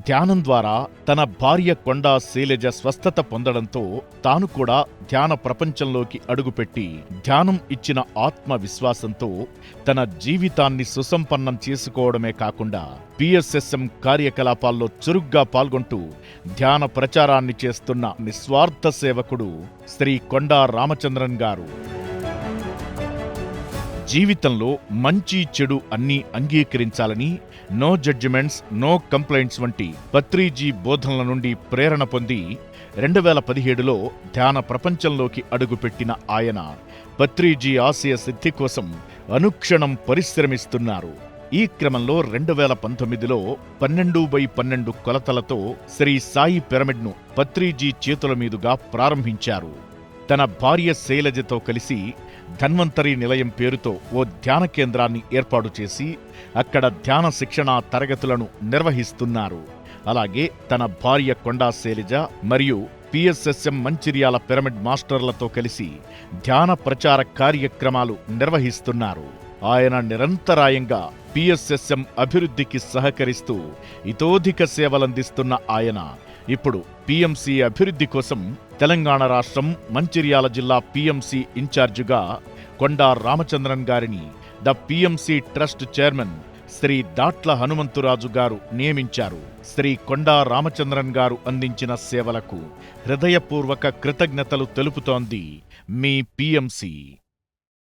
ధ్యానం ద్వారా తన భార్య కొండా శైలజ స్వస్థత పొందడంతో తాను కూడా ధ్యాన ప్రపంచంలోకి అడుగుపెట్టి ధ్యానం ఇచ్చిన ఆత్మవిశ్వాసంతో తన జీవితాన్ని సుసంపన్నం చేసుకోవడమే కాకుండా పిఎస్ఎస్ఎం కార్యకలాపాల్లో చురుగ్గా పాల్గొంటూ ధ్యాన ప్రచారాన్ని చేస్తున్న నిస్వార్థ సేవకుడు శ్రీ కొండా రామచంద్రన్ గారు. జీవితంలో మంచి చెడు అన్నీ అంగీకరించాలని, నో జడ్జిమెంట్స్ నో కంప్లైంట్స్ వంటి పత్రిజీ బోధనల నుండి ప్రేరణ పొంది 2017లో ధ్యాన ప్రపంచంలోకి అడుగుపెట్టిన ఆయన పత్రిజీ ఆశయ సిద్ధి కోసం అనుక్షణం పరిశ్రమిస్తున్నారు. ఈ క్రమంలో 2019లో 12x12 కొలతలతో శ్రీ సాయి పిరమిడ్ను పత్రిజీ చేతుల మీదుగా ప్రారంభించారు. తన భార్య శైలజతో కలిసి ధన్వంతరి నిలయం పేరుతో ఓ ధ్యాన కేంద్రాన్ని ఏర్పాటు చేసి అక్కడ ధ్యాన శిక్షణా తరగతులను నిర్వహిస్తున్నారు. అలాగే తన భార్య కొండా శైలజ మరియు పిఎస్ఎస్ఎం మంచిర్యాల పిరమిడ్ మాస్టర్లతో కలిసి ధ్యాన ప్రచార కార్యక్రమాలు నిర్వహిస్తున్నారు. ఆయన నిరంతరాయంగా పిఎస్ఎస్ఎం అభివృద్ధికి సహకరిస్తూ ఇతోధిక సేవలందిస్తున్న ఆయన ఇప్పుడు పిఎంసి అభివృద్ధి కోసం తెలంగాణ రాష్ట్రం మంచిర్యాల జిల్లా పిఎంసి ఇన్ఛార్జిగా కొండా రామచంద్రన్ గారిని the PMC trust chairman Shri Datla Hanumantharaju garu నియమించారు. శ్రీ కొండా రామచంద్రన్ గారు అందించిన సేవలకు హృదయపూర్వక కృతజ్ఞతలు తెలుపుతోంది మీ పిఎంసి.